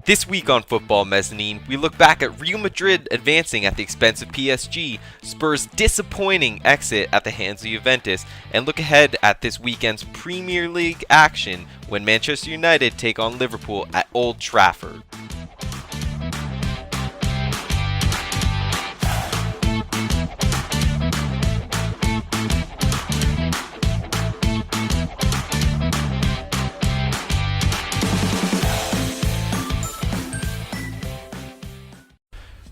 This week on Football Mezzanine, we look back at Real Madrid advancing at the expense of PSG, Spurs' disappointing exit at the hands of Juventus, and look ahead at this weekend's Premier League action when Manchester United take on Liverpool at Old Trafford.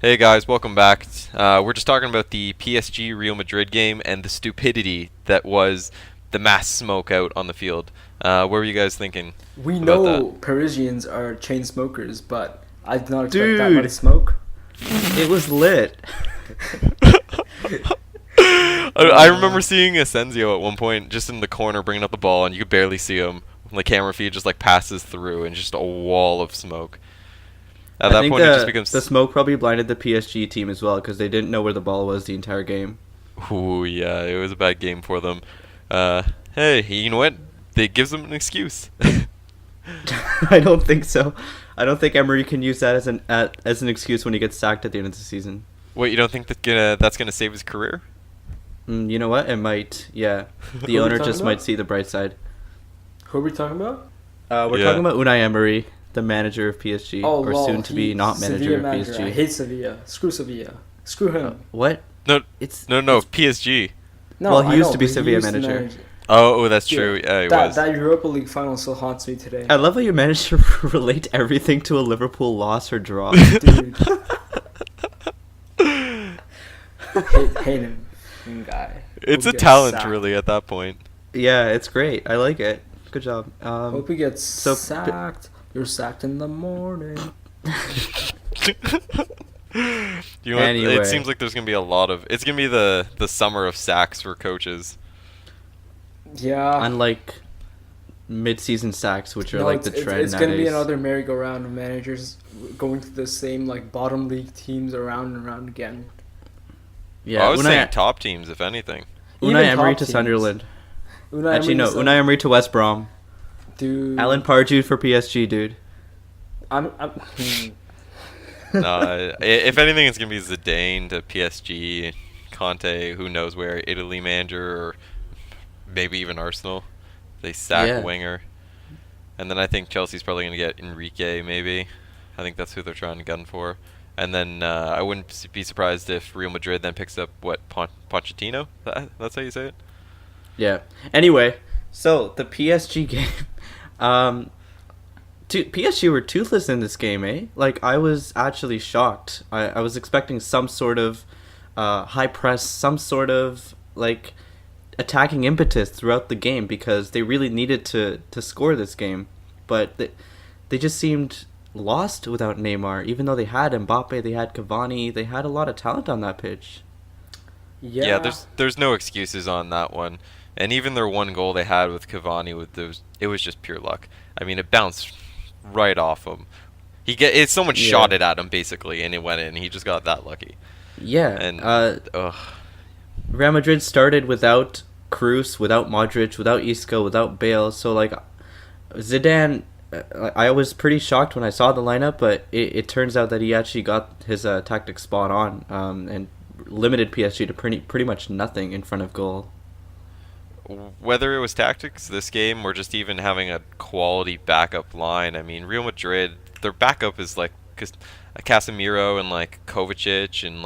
Hey guys, welcome back. We're just talking about the PSG Real Madrid game and the stupidity that was the mass smoke out on the field. What were you guys thinking? We know Parisians are chain smokers, but I did not expect that much smoke. It was lit. I remember seeing Asensio at one point just in the corner bringing up the ball, and you could barely see him. The camera feed just passes through and just a wall of smoke. At that point, it just becomes... the smoke probably blinded the PSG team as well because they didn't know where the ball was the entire game. Ooh, yeah, it was a bad game for them. Hey, you know what? It gives them an excuse. I don't think so. I don't think Emery can use that as an excuse when he gets sacked at the end of the season. What, you don't think that's gonna save his career? You know what? It might. Yeah, the owner just might see the bright side. Who are we talking about? We're talking about Unai Emery, the manager of PSG, soon to be not manager of PSG. I hate Sevilla. Screw Sevilla. Screw him. What? No, PSG. No, well, he used to be Sevilla manager. Oh, that's true. Yeah, he was. That Europa League final still haunts me today. I love how you managed to relate everything to a Liverpool loss or draw. Dude. hate him, guy. It's a talent, really, at that point. Yeah, it's great. I like it. Good job. Hope he gets sacked. You're sacked in the morning. Anyway. It seems like there's going to be a lot of... It's going to be the summer of sacks for coaches. Yeah. Unlike mid-season sacks, which are the trend nowadays. It's going to be another merry-go-round of managers going to the same bottom league teams around and around again. Yeah, I was saying top teams, if anything. Unai Emery to Sunderland. Unai Emery to West Brom. Dude. Alan Pardew for PSG, dude. No, if anything, it's going to be Zidane to PSG, Conte, who knows where, Italy manager, or maybe even Arsenal. They sack winger. And then I think Chelsea's probably going to get Enrique, maybe. I think that's who they're trying to gun for. And then I wouldn't be surprised if Real Madrid then picks up, Pochettino? That's how you say it? Yeah. Anyway, so the PSG game... PSG were toothless in this game, eh? I was actually shocked. I was expecting some sort of high press, some sort of attacking impetus throughout the game because they really needed to score this game. But they just seemed lost without Neymar, even though they had Mbappe, they had Cavani, they had a lot of talent on that pitch. Yeah, there's no excuses on that one. And even their one goal they had with Cavani, it was just pure luck. I mean, it bounced right off him. Someone shot it at him, basically, and it went in. He just got that lucky. Yeah. And Real Madrid started without Kroos, without Modric, without Isco, without Bale. So, Zidane, I was pretty shocked when I saw the lineup, but it turns out that he actually got his tactics spot on and limited PSG to pretty much nothing in front of goal. Whether it was tactics this game or just even having a quality backup line, I mean, Real Madrid, their backup is Casemiro and Kovacic and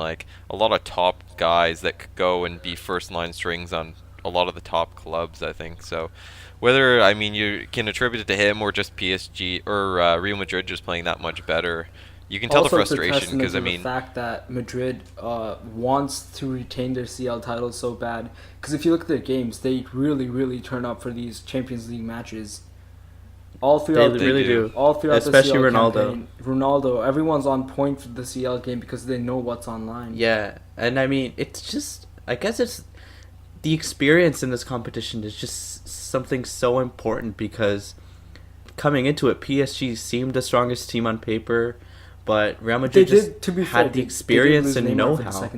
a lot of top guys that could go and be first line strings on a lot of the top clubs, I think. So whether, you can attribute it to him or just PSG or Real Madrid just playing that much better, you can tell the frustration because the fact that Madrid wants to retain their CL title so bad. Because if you look at their games, they really, really turn up for these Champions League matches. All throughout they really do. All throughout especially the CL Ronaldo. Campaign. Ronaldo, everyone's on point for the CL game because they know what's online. Yeah, and it's just, I guess it's the experience in this competition is just something so important because coming into it, PSG seemed the strongest team on paper. But Real Madrid had the experience and know-how.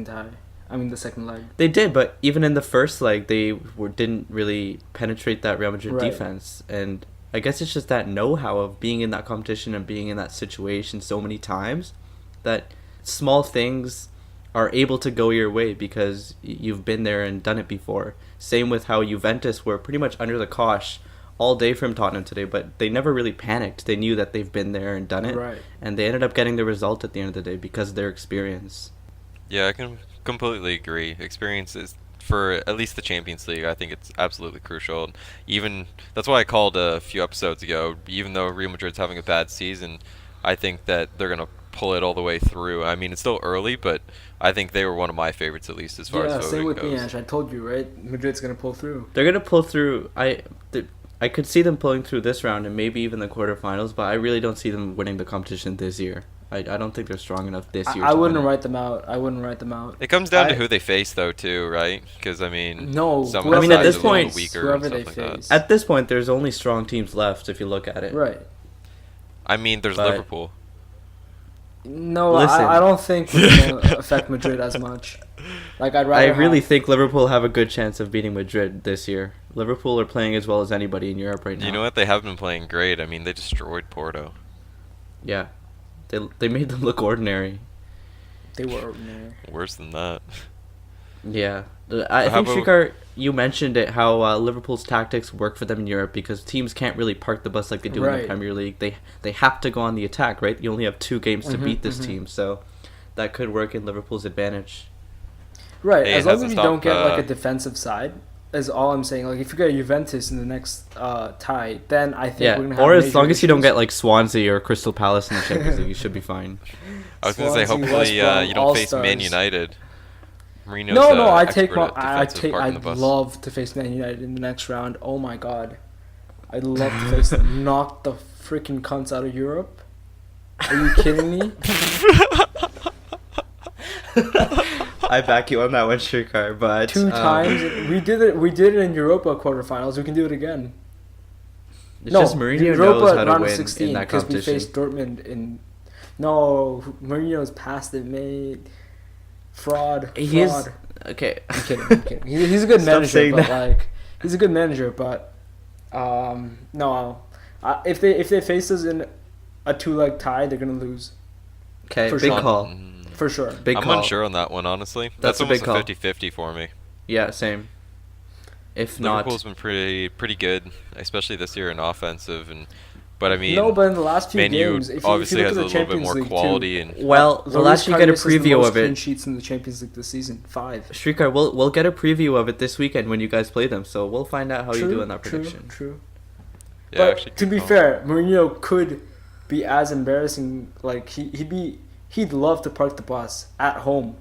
I mean, the second leg. They did, but even in the first leg, didn't really penetrate that Real Madrid Right. defense. And I guess it's just that know-how of being in that competition and being in that situation so many times that small things are able to go your way because you've been there and done it before. Same with how Juventus were pretty much under the cosh all day from Tottenham today, but they never really panicked. They knew that they've been there and done it, Right. and they ended up getting the result at the end of the day because of their experience. Yeah, I can completely agree. Experience is for at least the Champions League. I think it's absolutely crucial. And even that's why I called a few episodes ago. Even though Real Madrid's having a bad season, I think that they're gonna pull it all the way through. I mean, it's still early, but I think they were one of my favorites at least as far as Yeah, voting same with goes. me, Ash. I told you, right? Madrid's gonna pull through. They're gonna pull through. I could see them pulling through this round and maybe even the quarterfinals, but I really don't see them winning the competition this year. I don't think they're strong enough this year. I to wouldn't win it. write them out. I wouldn't write them out. It comes down to I- who they face, though, too, right? Because I mean, No, some whoever I mean, at sides this are a little point, weaker whoever and they stuff like face. that. At this point, there's only strong teams left if you look at it. Right. I mean, there's But- Liverpool. No, Listen. I don't think it's gonna affect Madrid as much. Like I'd I rather. really have, think Liverpool have a good chance of beating Madrid this year. Liverpool are playing as well as anybody in Europe right now. You know what? They have been playing great. I mean, they destroyed Porto. Yeah, they made them look ordinary. they were ordinary. Worse than that. Yeah, I How think about- Shrikar, you mentioned it how Liverpool's tactics work for them in Europe because teams can't really park the bus like they do in Right. the Premier League. They have to go on the attack, right? You only have 2 games to Mhm, beat this mhm. team, so that could work in Liverpool's advantage. Right. Hey, As it long as hasn't you don't stopped, get like a defensive side, is all I'm saying. Like if you get Juventus in the next tie, then I think Yeah, we're gonna have or as major long as you don't issues. get like Swansea or Crystal Palace in the Champions League, you should be fine. I was gonna say, Swansea, hopefully West Brom, you don't face Man All-Stars. United. Marino's No, I take expert my. at I defensive take. parking the I'd bus. love to face Man United in the next round. Oh my god, I'd love to face them. Knock the freaking cunts out of Europe. Are you kidding me? I back you on that one, Shrikar, but 2 times we did it. We did it in Europa quarterfinals. We can do it again. It's just Mourinho knows how to round of win 16 in that because we competition. faced Dortmund in. No, Mourinho's past it, mate. Fraud. He is Fraud. okay. I'm kidding. I'm kidding. He's a good Stop manager, saying but that. like he's a good manager, but no. If they face us in a 2-leg tie, they're gonna lose Okay, For big sure. call. for sure. Big I'm call. unsure on that one, honestly. That's That's a almost big call. 50-50 for me. Yeah, same. If Liverpool's not, been pretty good, especially this year in offensive, but I mean, No, but in the last few Man U games, if obviously you has look a at the little bit Champions more League quality too, and well, we'll Luis actually get a Karius has the preview most of clean it. sheets in the Champions League this season. 5. Shrikar, we'll get a preview of it this weekend when you guys play them, so we'll find out how you do in that prediction. True. yeah, But actually to good be call. fair, Mourinho could be as embarrassing. Like he'd love to park the bus at home,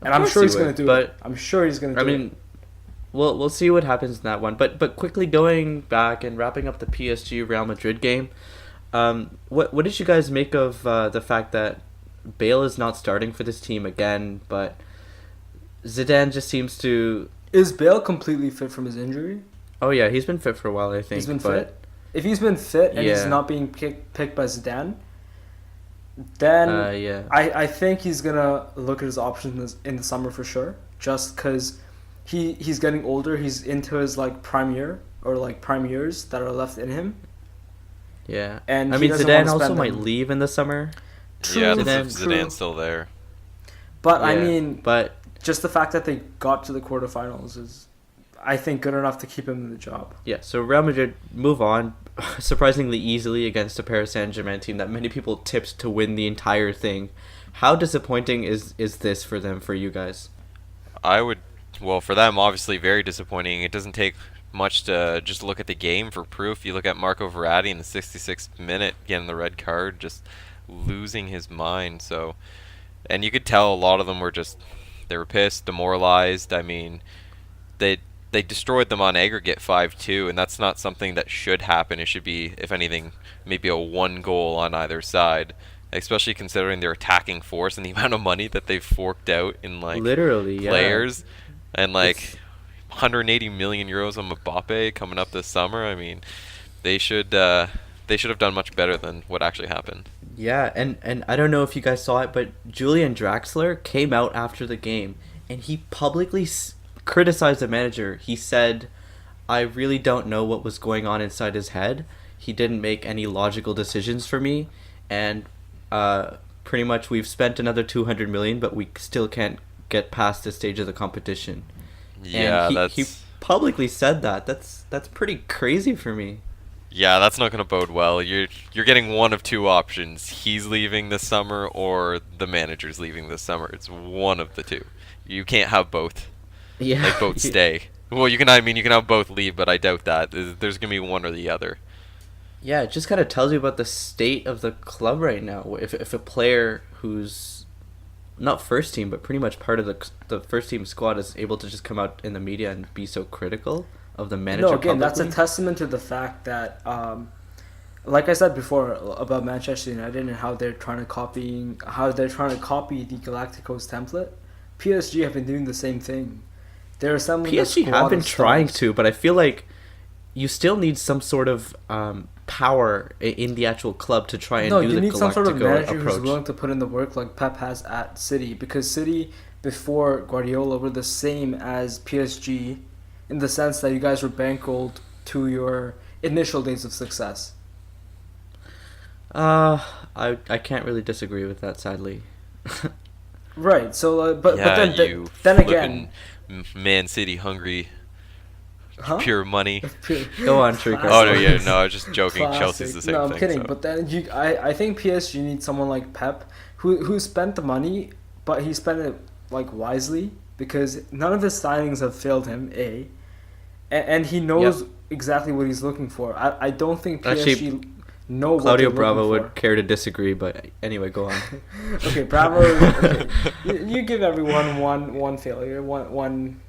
and I'm course sure he he's gonna would, do but- it. I'm sure he's gonna do I it. mean, we'll see what happens in that one. But quickly going back and wrapping up the PSG Real Madrid game, what did you guys make of the fact that Bale is not starting for this team again, but Zidane just seems to. Is Bale completely fit from his injury? Oh yeah, he's been fit for a while, I think. He's been but fit. If he's been fit and he's Yeah. not being picked by Zidane, then yeah. I think he's gonna look at his options in the summer for sure. Just because he's getting older, he's into his like prime year or like prime years that are left in him. Yeah. And I he mean, doesn't Zidane wanna also spend might them. leave in the summer. Yeah, True, Zidane's true. Zidane's still there. But I Yeah, mean, but just the fact that they got to the quarterfinals is, I think, good enough to keep him in the job. yeah, so Real Madrid move on surprisingly easily against a Paris Saint-Germain team that many people tipped to win the entire thing. How disappointing is this for them, for you guys? Well, for them, obviously very disappointing. It doesn't take much to just look at the game for proof. You look at Marco Verratti in the 66th minute getting the red card, just losing his mind. So, and you could tell a lot of them were they were pissed, demoralized. I mean, they destroyed them on aggregate 5-2, and that's not something that should happen. It should be, if anything, maybe a 1 goal on either side, especially considering their attacking force and the amount of money that they've forked out in like Literally, yeah. players and like It's- 180 million euros on Mbappe coming up this summer. I mean, they should have done much better than what actually happened. Yeah, and I don't know if you guys saw it, but Julian Draxler came out after the game and he publicly criticized the manager. He said, "I really don't know what was going on inside his head. He didn't make any logical decisions for me, and pretty much we've spent another 200 million, but we still can't get past this stage of the competition." Yeah, and that's he publicly said that. That's pretty crazy for me. yeah, that's not going to bode well. You're getting one of two options. He's leaving this summer, or the manager's leaving this summer. It's one of the two. You can't have both. Yeah, Like both stay. Well, you can. I mean, you can have both leave, but I doubt that. There's going to be one or the other. Yeah, it just kind of tells you about the state of the club right now. If a player who's not first team, but pretty much part of the first team squad is able to just come out in the media and be so critical of the manager. No, again, that's a publicly. testament to the fact that, like I said before about Manchester United and how they're trying to copy the Galacticos template. PSG have been doing the same thing. They're assembling a PSG squad have been of trying stars. to, but I feel like you still need some sort of power in the actual club to try and No, do you the need some sort of Galactico manager approach. who's willing to put in the work like Pep has at City, because City before Guardiola were the same as PSG in the sense that you guys were bankrolled to your initial days of success. I can't really disagree with that, sadly. Right. So, but Yeah, then you then again, Man City hungry, huh? pure money. Go on, Trika. Classic. Oh no, yeah, no, I was just joking. Classic. Chelsea's the same no, I'm thing. kidding. So. But then I think PSG needs someone like Pep who spent the money, but he spent it like wisely because none of his signings have failed him. And he knows exactly what he's looking for. I don't think PSG Actually, know what Claudio they're Bravo looking would for. care to disagree, but anyway, go on. Okay, Bravo. Okay. You give everyone one failure, one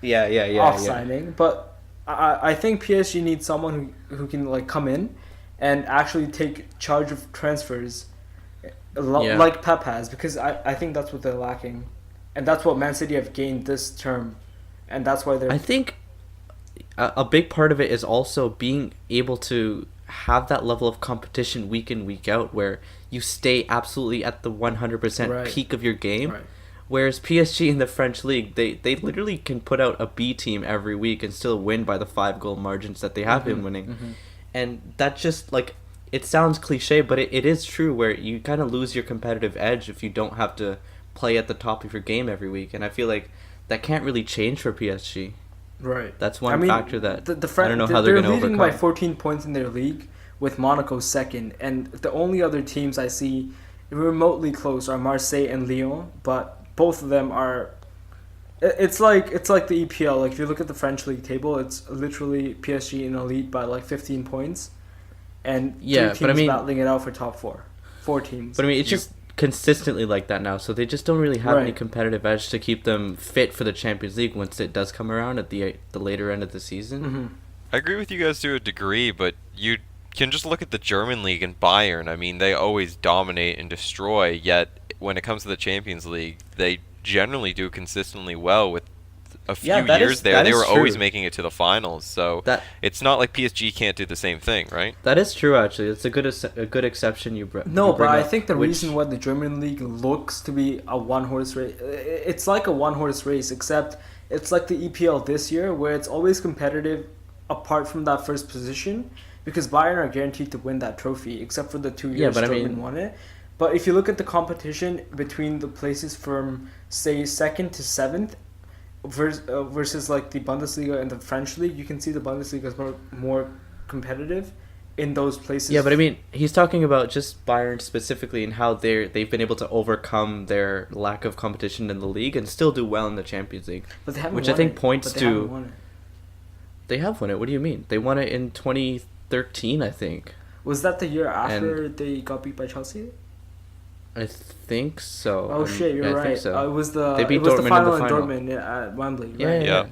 Yeah. off signing, but I think PSG needs someone who can like come in and actually take charge of transfers like Pep has, because I think that's what they're lacking, and that's what Man City have gained this term, and that's why they're. I think a big part of it is also being able to have that level of competition week in, week out, where you stay absolutely at the 100% Right. peak of your game. Right. Whereas PSG in the French league, they literally can put out a B team every week and still win by the 5-goal margins that they have been winning. Mm-hmm. And that just, like, it sounds cliche, but it is true, where you kind of lose your competitive edge if you don't have to play at the top of your game every week. And I feel like that can't really change for PSG. Right. That's one factor that the I don't know how they're going to leading by overcome. 14 points in their league, with Monaco second, and the only other teams I see remotely close are Marseille and Lyon, but both of them are. It's like the EPL. Like if you look at the French league table, it's literally PSG in a lead by like 15 points, and three teams battling it out for top four teams. But I mean, it's just consistently like that now, so they just don't really have any Right. competitive edge to keep them fit for the Champions League once it does come around at the later end of the season. Mm-hmm. I agree with you guys to a degree, but you can just look at the German league and Bayern. I mean, they always dominate and destroy, yet when it comes to the Champions League, they generally do consistently well. With a few years there, they were always making it to the finals. So it's not like PSG can't do the same thing, right? That is true, actually. It's a good exception you bring. No, but I think the reason why the German league looks to be a one-horse race, it's like a one-horse race, except it's like the EPL this year, where it's always competitive apart from that first position, because Bayern are guaranteed to win that trophy, except for the 2 years Dortmund won it. But if you look at the competition between the places from, say, 2nd to 7th, versus like the Bundesliga and the French league, you can see the Bundesliga is more competitive in those places. Yeah, but I mean, he's talking about just Bayern specifically and how they've been able to overcome their lack of competition in the league and still do well in the Champions League. But they haven't which won I think it. points But they to haven't won it. They have won it. What do you mean? They won it in 2013, I think. Was that the year after they got beat by Chelsea? I think so. Oh shit, you're right. I think so. It was the They beat the Dortmund final in the in final. Dortmund at Wembley. Yeah, Right? yeah.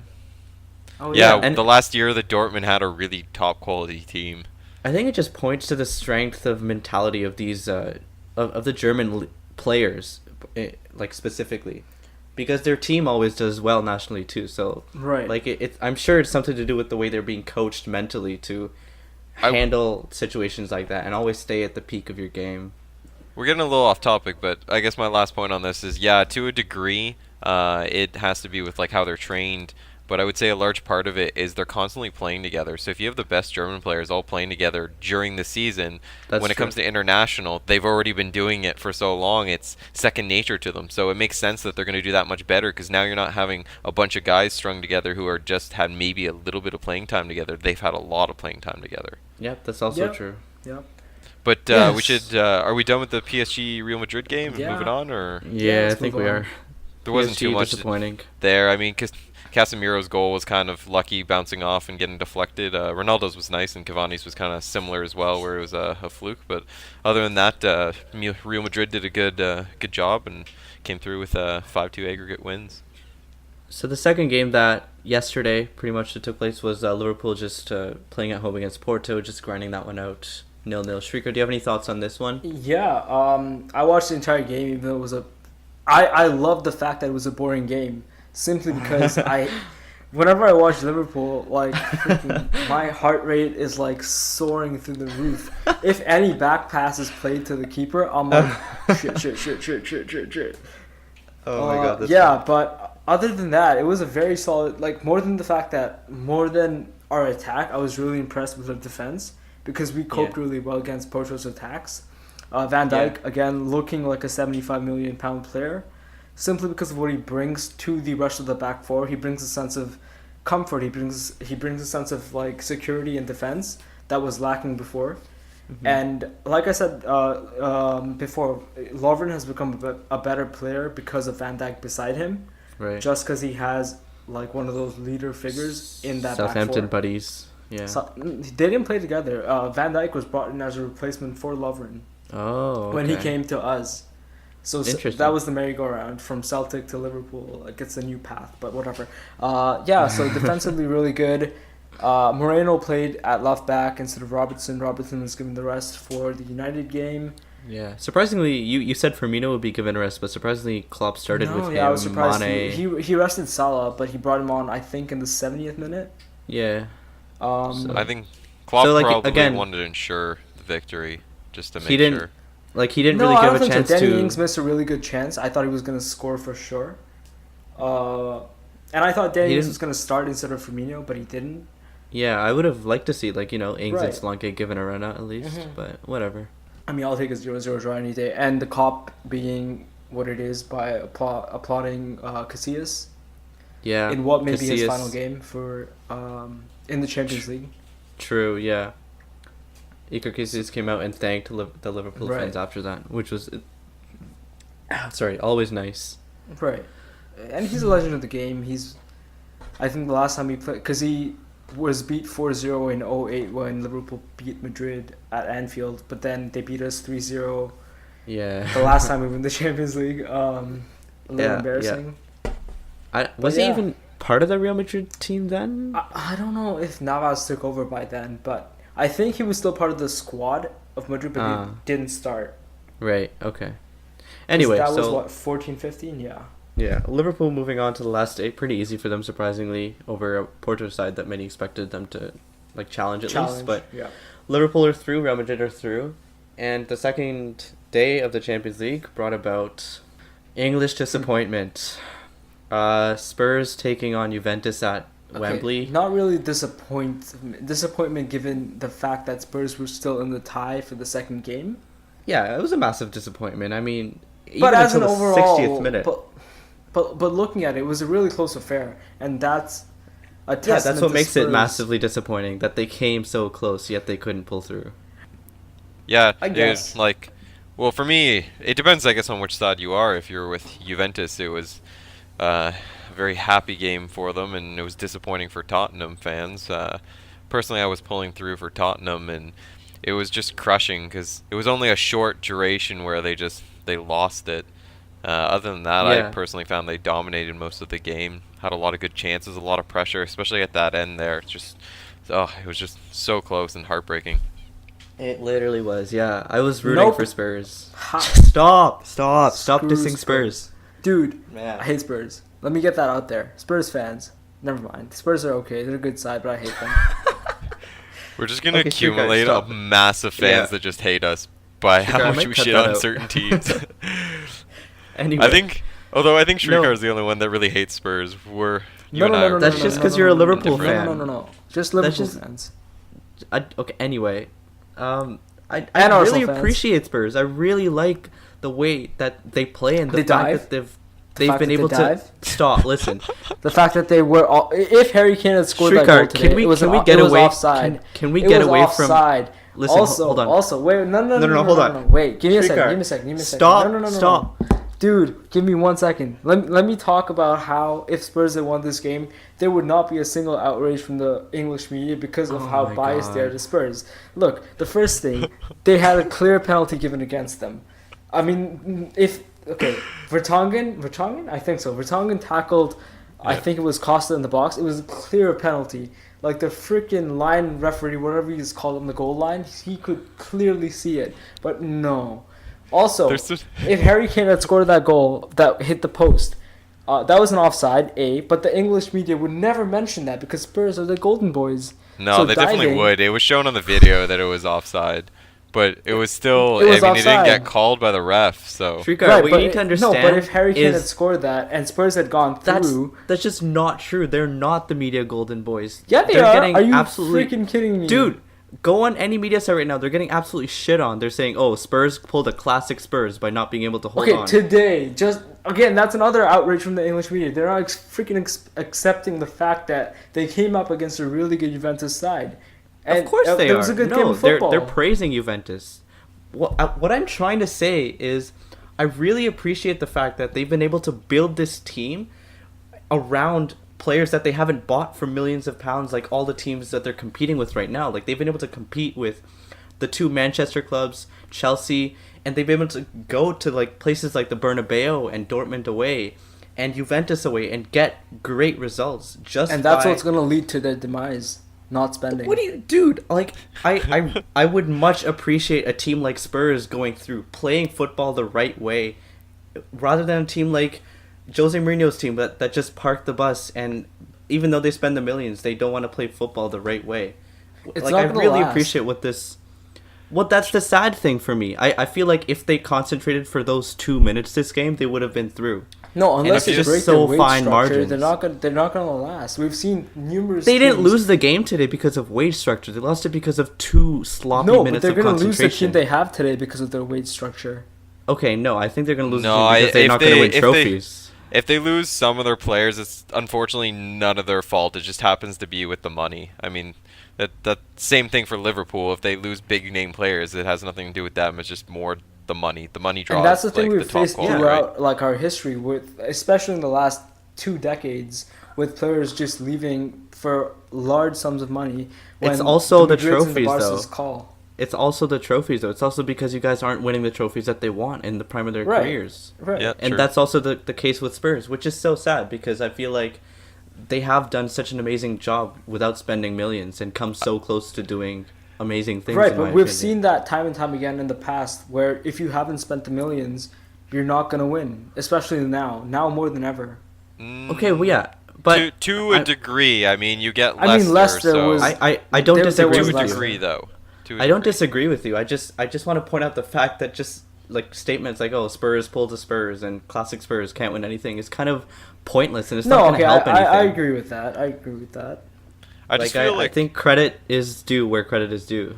Oh Yeah, yeah. And the last year that Dortmund had a really top quality team. I think it just points to the strength of mentality of these of the German players, like specifically, because their team always does well nationally too. So Right. like I'm sure it's something to do with the way they're being coached mentally to handle situations like that and always stay at the peak of your game. We're getting a little off topic, but I guess my last point on this is, yeah, to a degree, it has to be with like how they're trained. But I would say a large part of it is they're constantly playing together. So if you have the best German players all playing together during the season, That's when it true. comes to international, they've already been doing it for so long. It's second nature to them. So it makes sense that they're going to do that much better because now you're not having a bunch of guys strung together who are just had maybe a little bit of playing time together. They've had a lot of playing time together. Yep, that's also Yep. true. Yep. But we Yes. should. Are we done with the PSG Real Madrid game and Yeah. moving on, or Yeah, I let's think move we on. are. there wasn't PSG too much disappointing. there? I mean, Casemiro's goal was kind of lucky, bouncing off and getting deflected. Ronaldo's was nice, and Cavani's was kind of similar as well, where it was a fluke. But other than that, Real Madrid did a good job and came through with 5-2 aggregate wins. So the second game that yesterday pretty much that took place was Liverpool just playing at home against Porto, just grinding that one out 0-0. Shrieker, do you have any thoughts on this one? Yeah, I watched the entire game, even though it was I love the fact that it was a boring game, simply because whenever I watch Liverpool, like, freaking, my heart rate is, like, soaring through the roof. If any back pass is played to the keeper, I'm like, shit. Oh my god, that's Yeah, but other than that, it was a very solid, like, more than our attack, I was really impressed with our defense, because we coped really well against Porto's attacks. Van Dijk, again, looking like a £75 million player, simply because of what he brings to the rest of the back four. He brings a sense of comfort. He brings a sense of, like, security and defense that was lacking before. Mm-hmm. And like I said before, Lovren has become a better player because of Van Dijk beside him, right. just because he has, like, one of those leader figures in that Southampton back four. buddies. Yeah. So, they didn't play together. Van Dijk was brought in as a replacement for Lovren when he came to us. So Interesting. that was the merry-go-round from Celtic to Liverpool. Like, it's a new path, but whatever. So defensively really good. Moreno played at left back instead of Robertson. Robertson was given the rest for the United game. Yeah. Surprisingly, you said Firmino would be given a rest, but surprisingly Klopp started with him. I was surprised. Mane. He rested Salah, but he brought him on, I think, in the 70th minute. Yeah. I think Klopp So, like, probably again, wanted to ensure the victory just to make he didn't sure. he didn't No, really I give don't a think chance so. Danny to. Ings missed a really good chance. I thought he was going to score for sure. And I thought Danny Ings didn't- was going to start instead of Firmino, but he didn't. Yeah, I would have liked to see, like, Ings and Right. Solanke given a run out at least, Mhm. but whatever. I mean, I'll take a 0-0 draw any day. And the cop being what it is by applauding Casillas Yeah. in what may be his Casillas. final game for in the Champions League. True, yeah. Iker Casillas came out and thanked the Liverpool Right. fans after that, which was, always nice. Right. And he's a legend of the game. I think the last time he played, because he was beat 4-0 in 2008 when Liverpool beat Madrid at Anfield, but then they beat us 3-0 Yeah. the last time we won the Champions League. A little Yeah, embarrassing. Was he yeah. even part of the Real Madrid team then? I don't know if Navas took over by then, but I think he was still part of the squad of Madrid, but he didn't start. Right, okay. Anyway, that was so what, 14-15? Yeah. yeah, Liverpool moving on to the last 8, pretty easy for them surprisingly over a Porto side that many expected them to challenge at least, but yeah. Liverpool are through, Real Madrid are through, and the second day of the Champions League brought about English disappointment. Spurs taking on Juventus at Wembley. Not really disappointment given the fact that Spurs were still in the tie for the second game. Yeah, it was a massive disappointment. I mean, But even as until an the overall, 60th minute. But looking at it, it was a really close affair, and that's a testament Yeah, that's what to makes it Spurs. massively disappointing that they came so close yet they couldn't pull through. Yeah, I dude, guess. well, for me, it depends, I guess, on which side you are. If you're with Juventus, it was a very happy game for them, and it was disappointing for Tottenham fans. Personally, I was pulling through for Tottenham, and it was just crushing because it was only a short duration where they lost it. Other than that, I personally found they dominated most of the game, had a lot of good chances, a lot of pressure, especially at that end there. It was just so close and heartbreaking. It literally was, yeah. I was rooting Nope. for Spurs. Ha. Stop Screw dissing Spurs. Dude, Man. I hate Spurs. Let me get that out there. Spurs fans, never mind. Spurs are okay. They're a good side, but I hate them. We're just going to Okay, sure, guys, accumulate a stop. massive fans that just hate us by Sure, I how much might we cut shit that on out. certain teams. Anyway. I think Although I think Shrikar No, is the only one that really hates Spurs. You No, and no, I no, are no, no, that's no, just no, because no, you're no, a no, no, Liverpool no, indifferent. no, fan. no, no, no. Just That's Liverpool just fans okay. Anyway, I and really Arsenal fans. appreciate Spurs. I really like the way that they play and the They fact dive. that The they've fact been that they able to dive. stop. Listen, The fact that they were all, if Harry Kane had scored that goal Shrikar, today, it was get it was away? offside. Can we It get was away from? offside. Listen, hold on. Also, wait, no, no, no, No, no, no, hold no, on. no, wait, give me a second, Shrikar, give me a second, give me a second. stop, No, no, no, no, stop. no. Dude, give me 1 second. Let me talk about how if Spurs had won this game, there would not be a single outrage from the English media because of Oh how my biased they are God. to Spurs. Look, the first thing, they had a clear penalty given against them. I mean, if okay, Vertonghen, I think so. Vertonghen tackled, I Yeah. think it was Costa in the box. It was a clear penalty. Like the freaking line referee, whatever he's called on the goal line, he could clearly see it. But no. Also, There's just- if Harry Kane had scored that goal that hit the post, that was an offside, A. But the English media would never mention that because Spurs are the golden boys. No, So they definitely diving- would. It was shown on the video that it was offside, but it was still. It was I mean, it didn't get offside. called by the ref, so. Shrikar, what you but need to understand no, but if Harry Kane had is scored that and Spurs had gone that's through, just not true. They're not the media golden boys. yeah, they They're are. getting Are you absolutely freaking kidding me, Dude, go on any media site right now. They're getting absolutely shit on. They're saying, "Oh, Spurs pulled a classic Spurs by not being able to hold Okay, on." today, just again, that's another outrage from the English media. They're not accepting the fact that they came up against a really good Juventus side. And Of course they there are. was a good game No, of football. they're praising Juventus. What I'm trying to say is, I really appreciate the fact that they've been able to build this team around players that they haven't bought for millions of pounds, like all the teams that they're competing with right now. Like they've been able to compete with the two Manchester clubs, Chelsea, and they've been able to go to like places like the Bernabeu and Dortmund away and Juventus away and get great results just and that's by... what's going to lead to their demise, not spending. What do you, dude? Like, I would much appreciate a team like Spurs going through playing football the right way, rather than a team like Jose Mourinho's team that just parked the bus, and even though they spend the millions, they don't want to play football the right way. It's Like, not I gonna really last. appreciate what that's the sad thing for me. I feel like if they concentrated for those 2 minutes this game, they would have been through. No, unless it's they just break so their wage fine structure, margins. they're not gonna last. We've seen numerous. They didn't teams- lose the game today because of wage structure. They lost it because of 2 sloppy No, but minutes they're of gonna lose the concentration. team they have today because of their wage structure. Okay, no, I think they're going to lose No, the team because they're if not going to they- win if they- trophies. If they lose some of their players, it's unfortunately none of their fault. It just happens to be with the money. I mean, that same thing for Liverpool. If they lose big name players, it has nothing to do with them. It's just more the money. The money draws. And that's the thing like, we've the top faced quality, throughout right? like our history, with especially in the last 2 decades, with players just leaving for large sums of money. It's also the Madrids and trophies, Barca's though. Call. It's also the trophies, though. It's also because you guys aren't winning the trophies that they want in the prime of their Right. careers. Right. Yeah. And True. that's also the case with Spurs, which is so sad because I feel like they have done such an amazing job without spending millions and come so close to doing amazing things. Right, in my but we've opinion. seen that time and time again in the past, where if you haven't spent the millions, you're not gonna win. Especially now more than ever. Okay, well, yeah. But to a I- degree, I mean, you get I Leicester. mean, Leicester so was- I don't There disagree was to with a you. Leicester. degree, though. To a I don't degree. disagree with you. I just want to point out the fact that just like statements like, "Oh, Spurs pulled the Spurs" and classic Spurs can't win anything is kind of pointless, and it's not No, going okay, to help anything. I agree with that. I agree with that. I just feel I like think credit is due where credit is due.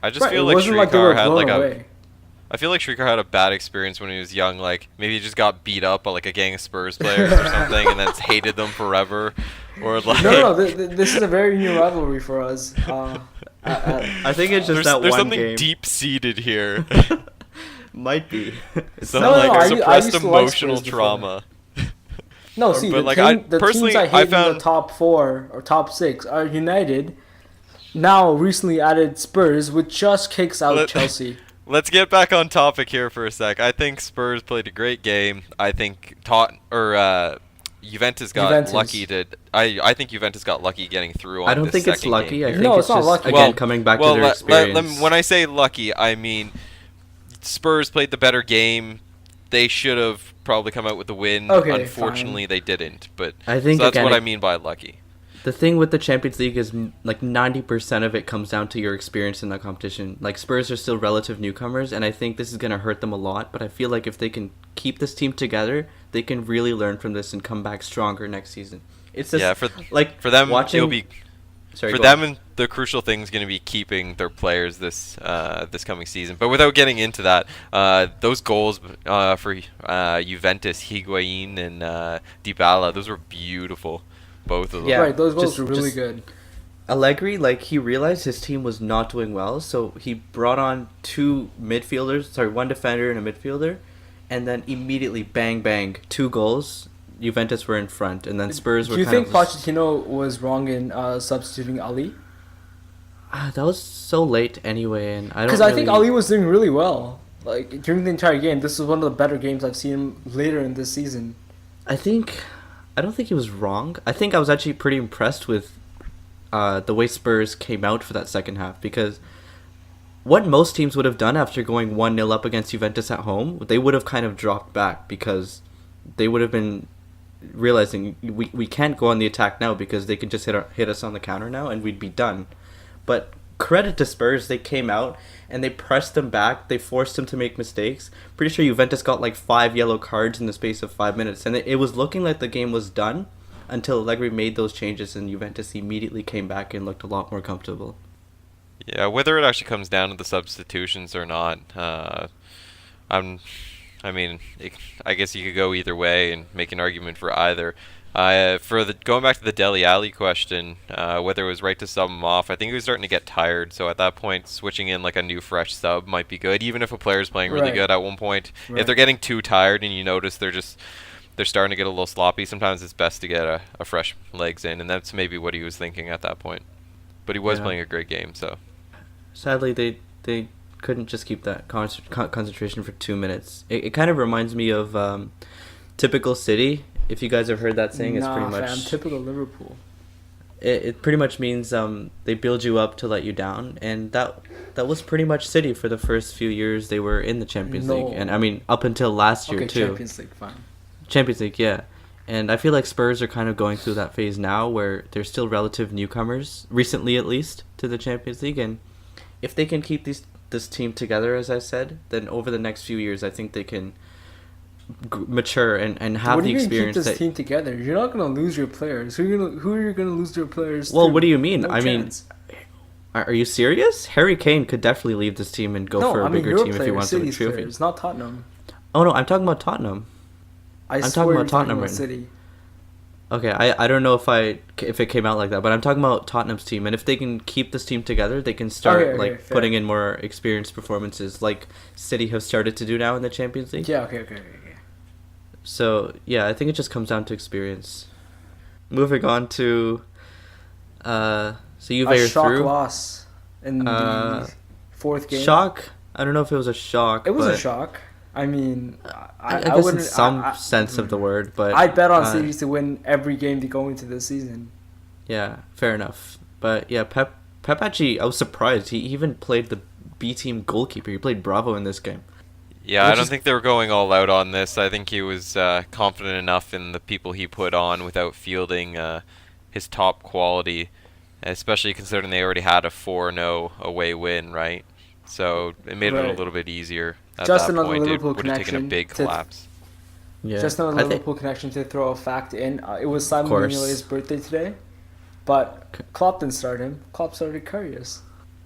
I just Right, feel it like wasn't like they were Shrikar had blown like a. away. I feel like Shrikar had a bad experience when he was young. Like maybe he just got beat up by like a gang of Spurs players or something, and then hated them forever. Or like No, this is a very new rivalry for us. I think it's just there's one something game. deep seated here. Might be. Some No, no, like I suppressed used to like emotional Spurs before. trauma. No, see, But, the, like, team, I- the personally, teams I I hate in the found- top 4 or top 6 are United. Now, recently added Spurs, which just kicks out Let- Chelsea. Let's get back on topic here for a sec. I think Spurs played a great game. I think Juventus got Juventus. lucky to. I think Juventus got lucky getting through on I don't this think it's second lucky. game I here. think No, it's it's not just lucky. again coming back to their experience. when I say lucky, I mean Spurs played the better game. They should have probably come out with the win. Okay, Unfortunately, they didn't. But I think so that's again what it- I mean by lucky. The thing with the Champions League is like 90% of it comes down to your experience in that competition. Like Spurs are still relative newcomers, and I think this is going to hurt them a lot. But I feel like if they can keep this team together, they can really learn from this and come back stronger next season. It's just for them watching. It'll be Sorry, for them, and the crucial thing is going to be keeping their players this coming season. But without getting into that, those goals for Juventus, Higuain and Dybala, those were beautiful. Both of them. Yeah, right, those goals were really good. Allegri, like, he realized his team was not doing well, so he brought on one defender and a midfielder, and then immediately, bang, bang, 2 goals. Juventus were in front, and then Spurs were Do you think Pochettino was wrong in substituting Ali? That was so late anyway, and I don't Because I think Ali was doing really well. Like, during the entire game, this was one of the better games I've seen him later in this season. I don't think he was wrong. I think I was actually pretty impressed with the way Spurs came out for that second half, because what most teams would have done after going 1-0 up against Juventus at home, they would have kind of dropped back because they would have been realizing we can't go on the attack now because they can just hit us on the counter now and we'd be done. But credit to Spurs, they came out and they pressed them back. They forced them to make mistakes. Pretty sure Juventus got like 5 yellow cards in the space of 5 minutes, and it was looking like the game was done until Allegri made those changes, and Juventus immediately came back and looked a lot more comfortable. Yeah, whether it actually comes down to the substitutions or not, I guess you could go either way and make an argument for either. Going back to the Dele Alli question, whether it was right to sub him off, I think he was starting to get tired. So at that point, switching in like a new fresh sub might be good, even if a player's playing really good at one point. Right. If they're getting too tired and you notice they're starting to get a little sloppy, sometimes it's best to get a fresh legs in, and that's maybe what he was thinking at that point. But he was playing a great game, so. Sadly, they couldn't just keep that concentration for 2 minutes. It kind of reminds me of typical City. If you guys have heard that saying, it's pretty much typical Liverpool. It pretty much means they build you up to let you down, and that was pretty much City for the first few years they were in the Champions League, and I mean up until last year too. Champions League, fine. Champions League, yeah. And I feel like Spurs are kind of going through that phase now where they're still relative newcomers, recently at least, to the Champions League, and if they can keep this team together, as I said, then over the next few years, I think they can mature and have the experience. Keep this team together? You're not going to lose your players. Who are you going to lose your players Well, to? what do you mean? No I chance. mean, are you serious? Harry Kane could definitely leave this team and go for a bigger team if he wants to win a trophy. Players, not Tottenham. Oh no, I'm talking about Tottenham. I'm talking about Tottenham right now. City. Okay, I don't know if it came out like that, but I'm talking about Tottenham's team, and if they can keep this team together, they can start putting in more experienced performances, like City have started to do now in the Champions League. Yeah, okay. So yeah, I think it just comes down to experience. Moving on to, so Juve are shock through. Loss in the fourth game. Shock? I don't know if it was a shock. It was a shock. I mean, I guess in some sense of the word, but I bet on City to win every game to go into this season. Yeah, fair enough. But yeah, Pep actually, I was surprised. He even played the B team goalkeeper. He played Bravo in this game. Yeah, I don't think they were going all out on this. I think he was confident enough in the people he put on without fielding his top quality, especially considering they already had a 4-0 away win, right? So it made it a little bit easier. At Just that another point, Liverpool it would have taken a connection big collapse. Yeah. Just another Liverpool connection to throw a fact in. It was Simon Mignolet's birthday today, but Klopp didn't start him. Klopp started Karius.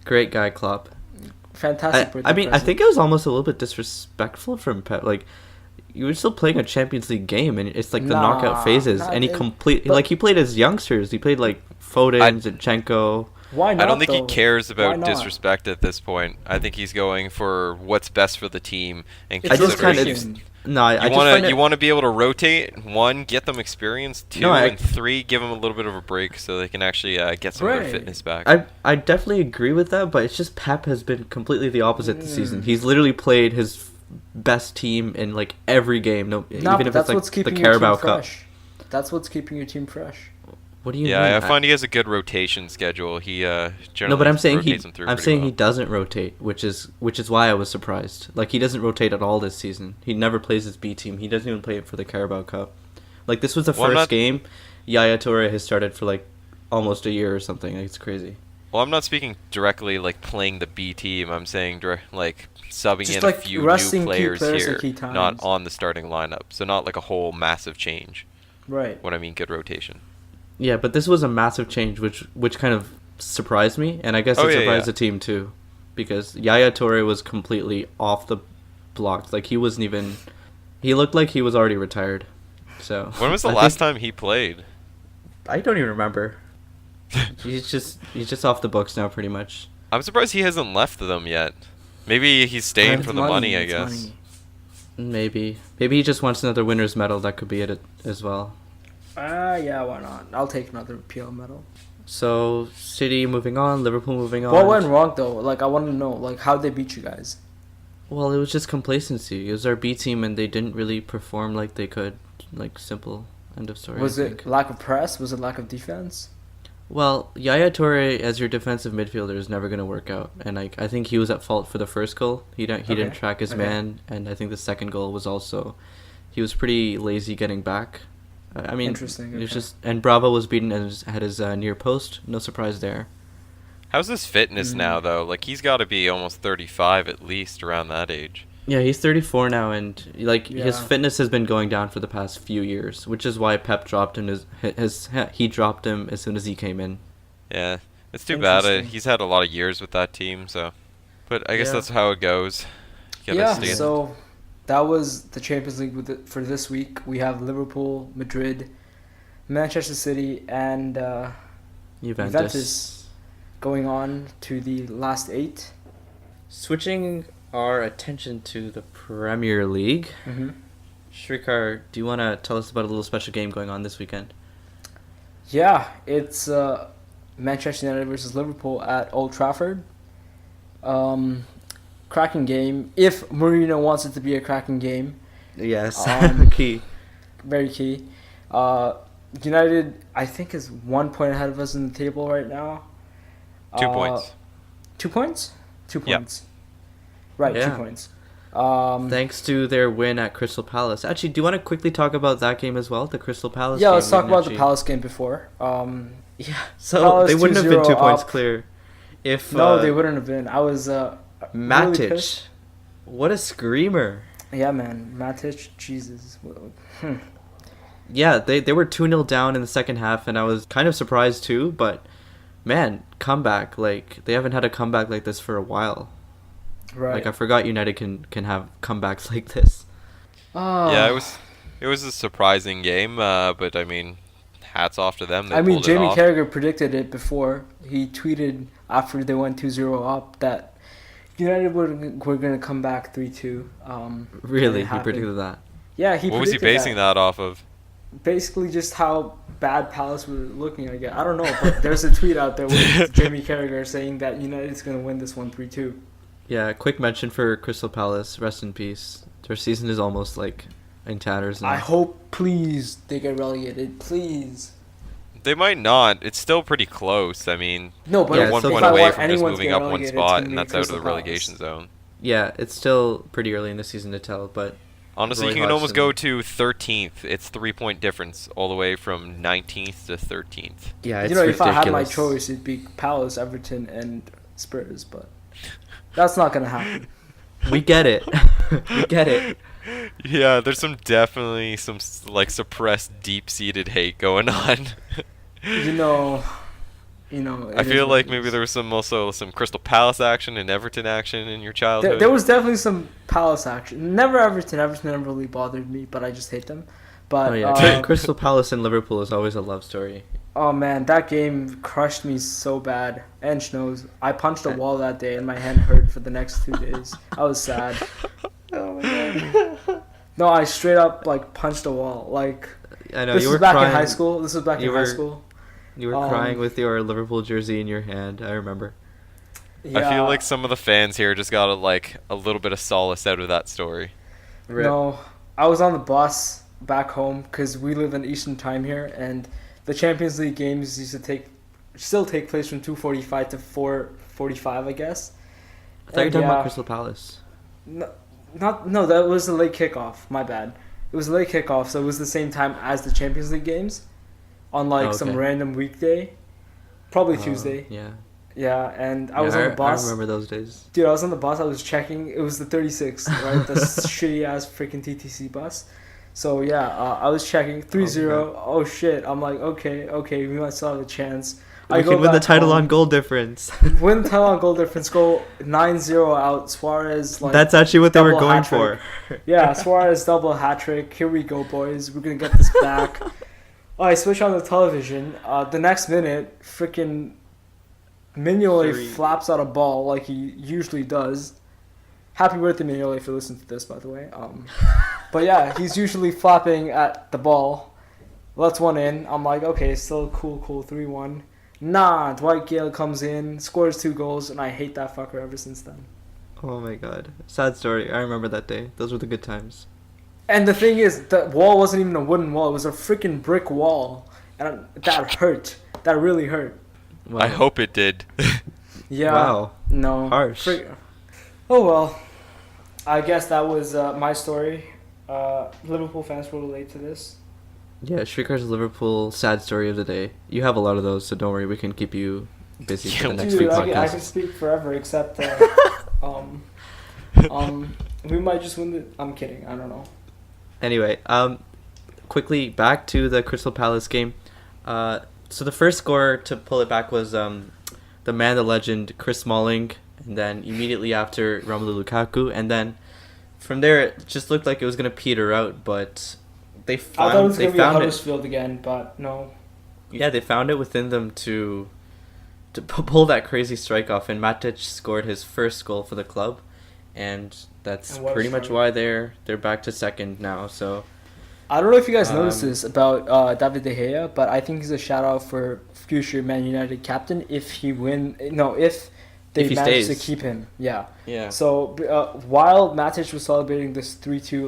Great guy, Klopp. Fantastic birthday I mean, present. I think it was almost a little bit disrespectful from Pep. Like, you were still playing a Champions League game, and it's like the knockout phases, and he played as youngsters. He played like Foden, Zinchenko. Why not? I don't think he cares about disrespect at this point. I think he's going for what's best for the team and consideration. You want to be able to rotate. 1, get them experience. 2 and 3, give them a little bit of a break so they can actually get some of their fitness back. I definitely agree with that, but it's just Pep has been completely the opposite this season. He's literally played his best team in like every game. Even if it's like the Carabao Cup. That's what's keeping your team fresh. What do you mean? Yeah, I find he has a good rotation schedule. He generally but I'm saying rotates them through he doesn't rotate, which is why I was surprised. Like, he doesn't rotate at all this season. He never plays his B team. He doesn't even play it for the Carabao Cup. Like, this was the first game Yaya Toure has started for like almost a year or something. It's crazy. Well, I'm not speaking directly like playing the B team. I'm saying like subbing Just in a like few new resting key players players here, at key not times. on the starting lineup. So not like a whole massive change. Right. When I mean good rotation. Yeah, but this was a massive change, which kind of surprised me, and I guess Oh, it yeah, surprised yeah. the team too, because Yaya Toure was completely off the blocks. Like he wasn't even. He looked like he was already retired. So. When was the I last think- time he played? I don't even remember. he's just off the books now, pretty much. I'm surprised he hasn't left them yet. Maybe he's staying It's for the money, I it's guess. money. Maybe he just wants another winner's medal. That could be it as well. Yeah, why not? I'll take another PL medal. So City moving on, Liverpool moving on. What went wrong though? Like I want to know, like how'd they beat you guys? Well, it was just complacency. It was our B team, and they didn't really perform like they could. Like simple end of story. Was I it think. lack of press? Was it lack of defense? Well, Yaya Toure as your defensive midfielder is never going to work out, and I think he was at fault for the first goal. He didn't Okay. track his Okay. man, and I think the second goal was also he was pretty lazy getting back. I mean, Interesting, It was okay. just and Bravo was beaten at his near post. No surprise there. How's his fitness now, though? Like, he's got to be almost 35 at least, around that age. Yeah, he's 34 now, and like his Yeah. fitness has been going down for the past few years, which is why Pep dropped him. He dropped him as soon as he came in. Yeah, it's too bad. Interesting. He's had a lot of years with that team, so. But I guess Yeah. that's how it goes. You gotta Yeah. stay in- So that was the Champions League for this week. We have Liverpool, Madrid, Manchester City, and Juventus going on to the last 8. Switching our attention to the Premier League, Mm-hmm. Shrikar, do you want to tell us about a little special game going on this weekend? Yeah, it's Manchester United versus Liverpool at Old Trafford. Cracking game. If Mourinho wants it to be a cracking game, Yes, Key. Very key. United, I think, is 1 point ahead of us in the table right now. 2 points. 2 points? 2 Yeah. points. Right, Yeah. 2 points. Thanks to their win at Crystal Palace. Actually, do you want to quickly talk about that game as well, the Crystal Palace Yeah, game? let's We talk didn't about the actually- Palace game before. Yeah, so Palace they wouldn't have been 2 2-0 points up. clear if No, they wouldn't have been. I was really Matic. pissed. What a screamer. Yeah, man. Matic, Jesus. Yeah, they were 2-0 down in the second half, and I was kind of surprised too, but man, comeback. Like, they haven't had a comeback like this for a while. Right. Like, I forgot United can have comebacks like this. Yeah, it was a surprising game, but I mean, hats off to them. They I mean, pulled it Jamie off. Carragher predicted it before. He tweeted after they went 2-0 up that United were going to come back 3-2. Really, it he happened. predicted that. Yeah, he What was he predicted basing that off of? Basically just how bad Palace were looking, I guess. I don't know, but there's a tweet out there with Jamie Carragher saying that United's going to win this one 3-2. Yeah, quick mention for Crystal Palace. Rest in peace. Their season is almost like in tatters now. I hope, please, they get relegated. Please. They might not. It's still pretty close. I mean, No, but Yeah, they're it's one still point close. away want from just anyone to moving get up one relegated, it's spot, gonna and be that's out of the Crystal Palace. relegation zone. Yeah, it's still pretty early in the season to tell, but Honestly, Roy you can almost Hodgson- go to 13th. It's 3-point difference all the way from 19th to 13th. yeah, it's You know, if I had my ridiculous. choice, it'd be Palace, Everton, and Spurs, but that's not going to happen. We get it. We get it. Yeah, there's definitely some like suppressed, deep-seated hate going on. You know, I it is feel what like it maybe is. there was some Crystal Palace action and Everton action in your childhood. There was definitely some Palace action. Never Everton. Everton never really bothered me, but I just hate them. But Oh yeah, Crystal Palace and Liverpool is always a love story. oh man, that game crushed me so bad. And knows I punched a wall that day, and my hand hurt for the next 2 days. I was sad. Oh my god. No, I straight up like punched a wall. Like I know this you was were back crying. in high school. This was back You in high were- school. You were Um, crying with your Liverpool jersey in your hand. I remember. I feel like some of the fans here just got like a little bit of solace out of that story. No, I was on the bus back home because we live in Eastern Time here, and the Champions League games used to still take place from 2:45 to 4:45, I guess. I thought you were And talking yeah, about Crystal Palace. No, that was a late kickoff. My bad. It was a late kickoff, so it was the same time as the Champions League games, on like Oh, some okay. random weekday. Probably Tuesday. Yeah. Yeah, and I Yeah, was on the bus. I remember those days. Dude, I was on the bus. I was checking. It was the 36th, right? The shitty ass freaking TTC bus. So yeah, I was checking 3-0. Oh shit! I'm like, okay, we might still have a chance. We can win the title on goal difference. Win the title on goal difference. Go 9-0 out. Suarez. Like, that's actually what they were double going hat-trick. for. Yeah, Suarez double hat trick. Here we go, boys. We're gonna get this back. Oh, I switch on the television. The next minute, freaking Mignolet Three. flaps out a ball like he usually does. Happy birthday, Mignolet, if you listen to this, by the way. But yeah, he's usually flapping at the ball. Lets one in. I'm like, okay, still cool, 3-1. Nah, Dwight Gale comes in, scores 2 goals, and I hate that fucker ever since then. Oh my god. Sad story. I remember that day. Those were the good times. And the thing is, the wall wasn't even a wooden wall. It was a freaking brick wall. And that hurt. That really hurt. Wow. I hope it did. Yeah. Wow. No. Harsh. Oh well. I guess that was my story. Liverpool fans will relate to this. Yeah, Shrikar's Liverpool sad story of the day. You have a lot of those, so don't worry. We can keep you busy for the next Dude, few I podcasts. can speak forever, except we might just win the. I'm kidding. I don't know. Anyway, quickly back to the Crystal Palace game. So the first score to pull it back was the man, the legend, Chris Smalling, and then immediately after Romelu Lukaku, and then from there it just looked like it was gonna peter out, but they I thought it was they gonna be found it. Huddersfield again, but no. Yeah, they found it within them to pull that crazy strike off, and Matic scored his first goal for the club, and that's And what a pretty much strike. why they're back to second now. So I don't know if you guys noticed Um, this about David De Gea, but I think he's a shout out for future Man United captain if he if they he manage to stays. keep him. Yeah. yeah, So while Matic was celebrating this 3-2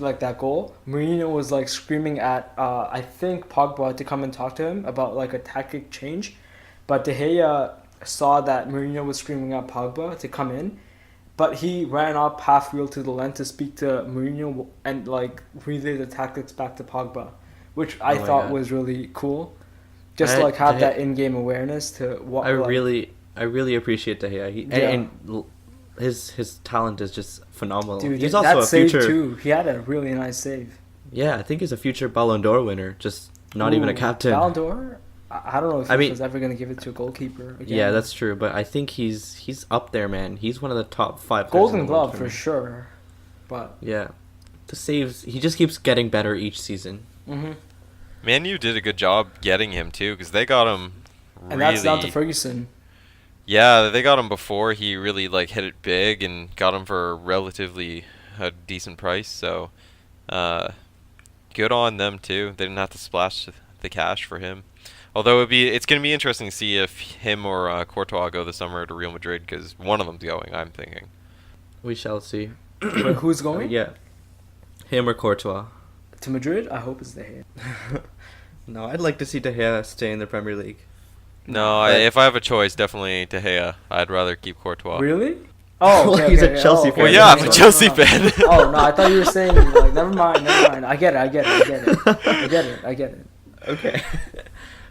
like that goal, Mourinho was like screaming at I think Pogba to come and talk to him about like a tactic change, but De Gea saw that Mourinho was screaming at Pogba to come in, but he ran up half wheel to the lane to speak to Mourinho and like relay the tactics back to Pogba, which I Oh my thought God. was really cool. Just to I- like have De Gea- that in-game awareness to what I really appreciate De Gea. His talent is just phenomenal. dude, He's that also a save future. too. He had a really nice save. Yeah, I think he's a future Ballon d'Or winner. Just not even a Ooh, captain. Ballon d'Or? I don't know if I he mean- was ever going to give it to a goalkeeper again. Yeah, that's true. But I think he's up there, man. He's one of the top 5 players in Golden the world Glove for me. sure. But Yeah, the saves. He just keeps getting better each season. Man U did a good job getting him too, because they got him. and that's down to really- Ferguson. Yeah, they got him before he really like hit it big and got him for relatively a decent price. So, good on them too. They didn't have to splash the cash for him. Although it's gonna be interesting to see if him or Courtois go this summer to Real Madrid, because one of them's going. I'm thinking. We shall see. Wait, who's going? Yeah, him or Courtois. To Madrid? I hope it's De Gea. No, I'd like to see De Gea stay in the Premier League. No, But- if I have a choice, definitely De Gea. I'd rather keep Courtois. Really? Oh, Well, okay, he's a okay, Chelsea oh, fan. Well, okay, yeah, I'm okay, a no, Chelsea no, no. fan. Oh no, I thought you were saying like never mind. I get it. Okay.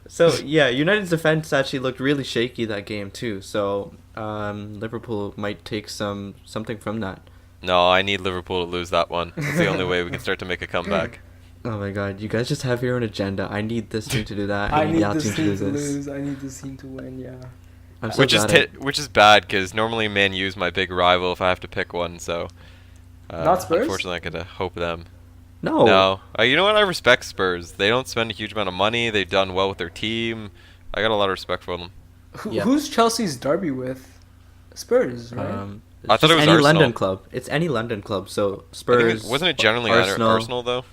So yeah, United's defense actually looked really shaky that game too. So Liverpool might take something from that. No, I need Liverpool to lose that one. It's the only way we can start to make a comeback. Oh my god, you guys just have your own agenda. I need this team to do that. I need that this team team to to do this. lose. I need this team to win. Yeah. I'm so Which is glad which is bad, because normally Man U's my big rival if I have to pick one. So Not Spurs? unfortunately, I could hope them. No. No, you know what? I respect Spurs. They don't spend a huge amount of money. They've done well with their team. I got a lot of respect for them. Yeah. Who's Chelsea's derby with? Spurs, right? It's I thought it just was any Arsenal. London club. It's any London club. So I think Spurs. wasn't it generally Arsenal though?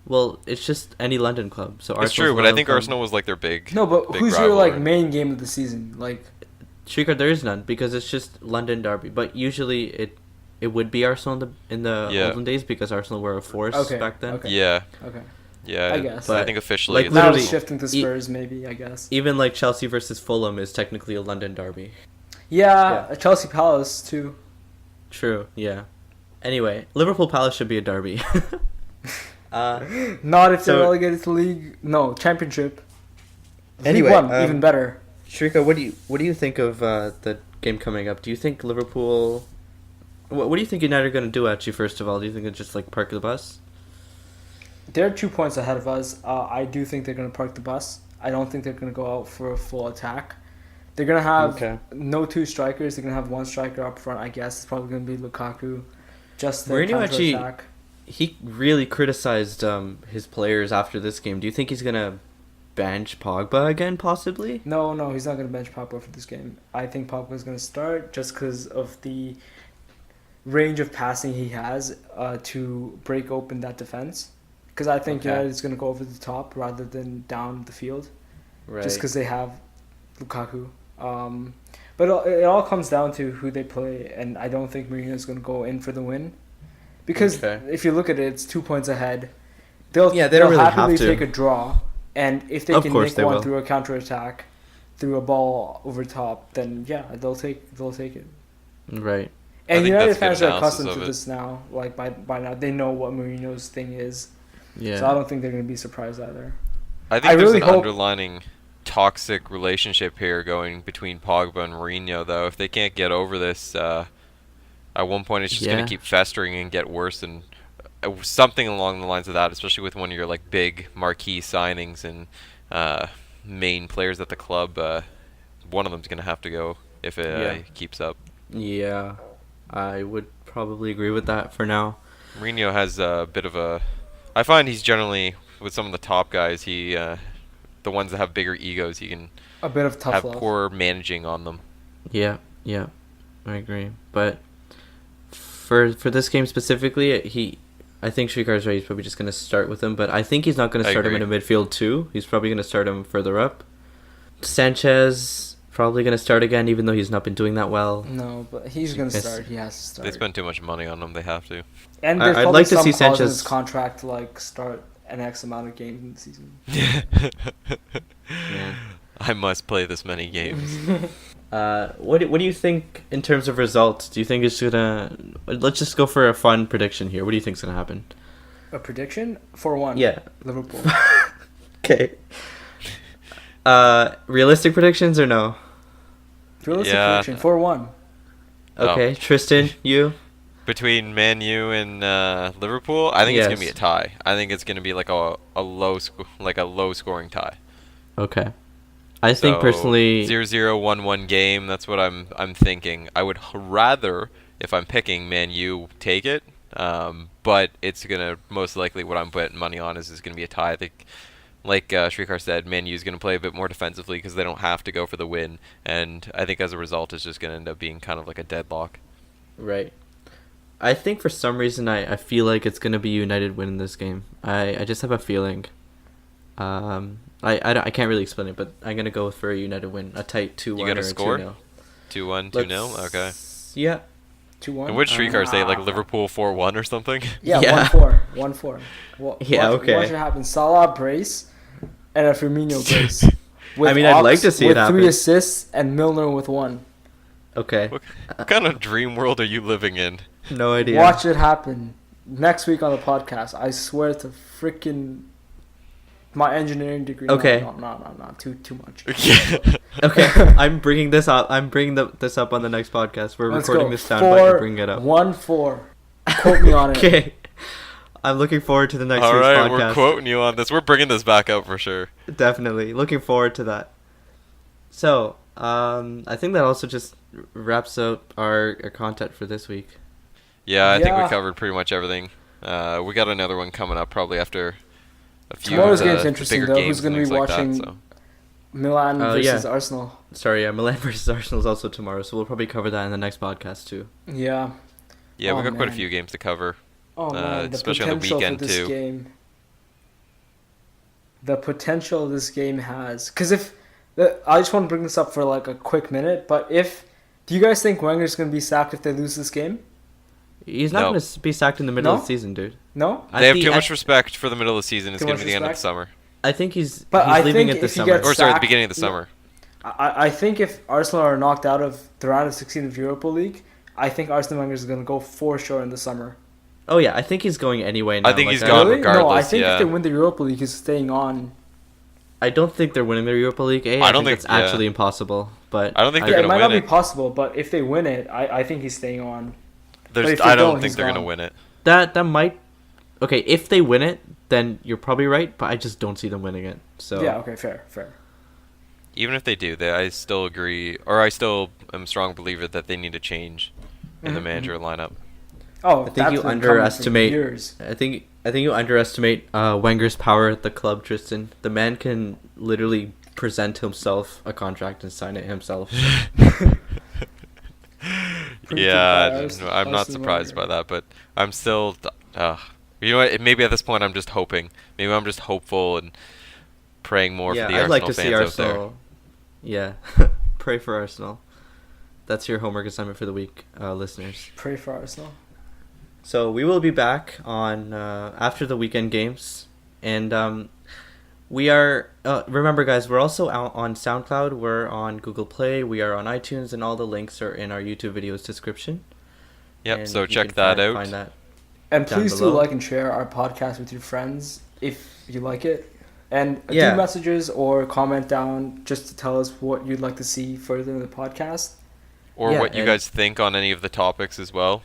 Well, it's just any London club. So It's Arsenal's true, a but I London think club. Arsenal was like their big. No, but big who's your rival, like right? main game of the season? Like, Shrikar, there is none because it's just London derby. But usually it would be Arsenal in the Yeah. olden days because Arsenal were a force Okay, back then. okay. Yeah, okay, yeah. I guess. I think officially, like, it's now literally- it's shifting to Spurs, maybe. I guess. Even like Chelsea versus Fulham is technically a London derby. Yeah, Chelsea Palace too. True. Yeah. Anyway, Liverpool Palace should be a derby. Not if they're So- relegated to league. No, championship. Anyway, League One, even better. Shrika, what do you think of the game coming up? Do you think Liverpool? What do you think United are going to do? Actually, first of all, do you think it's just like park the bus? They're 2 points ahead of us. I do think they're going to park the bus. I don't think they're going to go out for a full attack. They're going to have no two strikers. They're going to have one striker up front, I guess. It's probably going to be Lukaku. Just the Mourinho actually, counter-attack. he really criticized his players after this game. Do you think he's going to bench Pogba again, possibly? No, he's not going to bench Pogba for this game. I think Pogba's going to start just because of the range of passing he has to break open that defense. Because I think United's going to go over the top rather than down the field. Right. Just because they have Lukaku. But it all comes down to who they play, and I don't think Mourinho's going to go in for the win. Because if you look at it, it's 2 points ahead. They'll don't really happily have to. take a draw, and if they Of can course nick they one will. through a counter-attack, through a ball over top, then they'll take it. Right. And think United that's good fans are analysis accustomed of to it. this now. Like by now, they know what Mourinho's thing is. Yeah. So I don't think they're going to be surprised either. I think I there's really an hope- underlining toxic relationship here going between Pogba and Mourinho, though. If they can't get over this, at one point it's just going to keep festering and get worse, and something along the lines of that, especially with one of your like big marquee signings and main players at the club. One of them's going to have to go if it keeps up. Yeah, I would probably agree with that for now. Mourinho has a bit of a... I find he's generally, with some of the top guys, the ones that have bigger egos, he can A bit of tough have love. poor managing on them. Yeah, I agree. But for this game specifically, I think Srikar's right. He's probably just going to start with him, but I think he's not going to start him in a midfield too. He's probably going to start him further up. Sanchez probably going to start again, even though he's not been doing that well. No, but he's going to start. He has to start. They spend too much money on him. They have to. And there's I'd probably like to some see clause in Sanchez- his contract to like start an X amount of games in the season. Yeah. I must play this many games. What do you think in terms of results? Do you think it's gonna? Let's just go for a fun prediction here. What do you think's gonna happen? A prediction? 4-1. Yeah. Liverpool. Okay. Realistic predictions or no? Realistic Yeah. prediction. 4-1. Okay, Oh. Tristan, you. Between Man U and Liverpool, I think it's gonna be Yes. a tie. I think it's gonna be like a low scoring tie. Okay. I think personally. 0-0, 1-1 game. That's what I'm thinking. I would rather, if I'm picking, Man U take it. But it's gonna most likely what I'm putting money on is gonna be a tie. I think, like Shrikar said, Man U is gonna play a bit more defensively because they don't have to go for the win, and I think as a result, it's just gonna end up being kind of like a deadlock. Right. I think for some reason I feel like it's gonna be United winning this game. I just have a feeling. I can't really explain it, but I'm gonna go for a United win, a tight 2-1 You got or a a score? 2-0. 2-1, 2-0. Okay. Yeah. 2-1. And what did Shrikar say? Like Liverpool 4-1 or something? Yeah, Yeah. 1-4. 1-4. Yeah, okay. Watch it happen. Salah brace and a Firmino brace. I mean, I'd like to see it with happen. 3 assists and Milner with 1. Okay. What kind of dream world are you living in? No idea. Watch it happen. Next week on the podcast, I swear to freaking my engineering degree. Okay. No, too much. Okay, I'm bringing this up. I'm bringing this up on the next podcast. We're Let's recording go. this soundbite and bringing it up. 1-4. Quote me on it. Okay. I'm looking forward to the next All week's right, podcast. we're quoting you on this. We're bringing this back up for sure. Definitely. Looking forward to that. So, I think that also just wraps up our content for this week. Yeah, I think we Yeah. covered pretty much everything. We got another one coming up probably after a few Tomorrow's of the game's interesting, bigger though. games Who's going and to be things like watching that, so. Milan Oh, versus yeah. Arsenal? Sorry, Milan versus Arsenal is also tomorrow, so we'll probably cover that in the next podcast too. Yeah. Yeah, we Oh, got quite a man. few games to cover. Oh man, the especially on the potential weekend, for this too. game. The potential this game has, because I just want to bring this up for like a quick minute, but do you guys think Wenger's going to be sacked if they lose this game? He's not No. going to be sacked in the middle No? of the season, dude. No. They have too much respect for the middle of the season. It's Too going to much be the end of the respect? summer. I think he's But I leaving think it this if he summer. gets Or sorry, the sacked- beginning of the summer. I think if Arsenal are knocked out of the round of 16 of Europa League, I think Arsene Wenger is going to go for sure in the summer. Oh yeah, I think he's going anyway now. I think he's I- gone No, I regardless, think yeah. if they win the Europa League, he's staying on. I don't think they're winning the Europa League. I don't think think- it's yeah. actually impossible. But I don't think Yeah, they're it gonna might win not it. be possible, but if they win it, I think he's staying on. But if they I don't, don't think he's they're gonna gone. win it. that might. Okay, if they win it, then you're probably right. But I just don't see them winning it. So Yeah. Okay. Fair. Even if they do, I still agree, or I still am a strong believer that they need to change in the Mhm, manager lineup. Oh, I think that's you been underestimate. coming for years. I think you underestimate Wenger's power at the club, Tristan. The man can literally present himself a contract and sign it himself. Yeah, by I'm not Arsene surprised by Wenger. that, but I'm still. You know what? Maybe at this point I'm just hoping. Maybe I'm just hopeful and praying more Yeah, for the I'd like Arsenal to see fans out there. Arsenal. Yeah, pray for Arsenal. That's your homework assignment for the week, listeners. Pray for Arsenal. So we will be back on after the weekend games, and we are. Remember, guys, we're also out on SoundCloud. We're on Google Play. We are on iTunes, and all the links are in our YouTube videos description. Yep. And So you check can that out. Find that. And Down please do below. like and share our podcast with your friends if you like it. And Yeah. do messages or comment down just to tell us what you'd like to see further in the podcast. Or Yeah, what you and- guys think on any of the topics as well.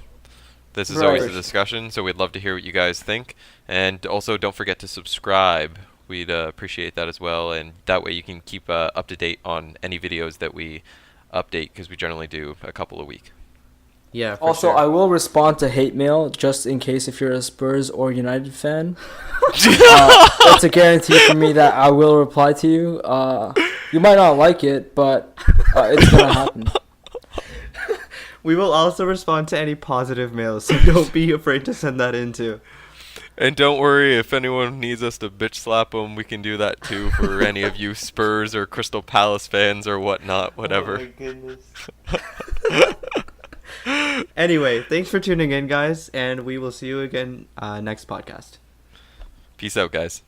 This is Right. always a discussion, so we'd love to hear what you guys think. And also, don't forget to subscribe. We'd appreciate that as well, and that way you can keep up to date on any videos that we update, because we generally do a couple a week. Yeah. For Also, sure. I will respond to hate mail just in case if you're a Spurs or United fan. It's a guarantee for me that I will reply to you. You might not like it, but it's going to happen. We will also respond to any positive mails, so don't be afraid to send that in too. And don't worry, if anyone needs us to bitch slap them, we can do that too for any of you Spurs or Crystal Palace fans or whatnot, whatever. Oh my goodness. Anyway, thanks for tuning in, guys, and we will see you again next podcast. Peace out, guys.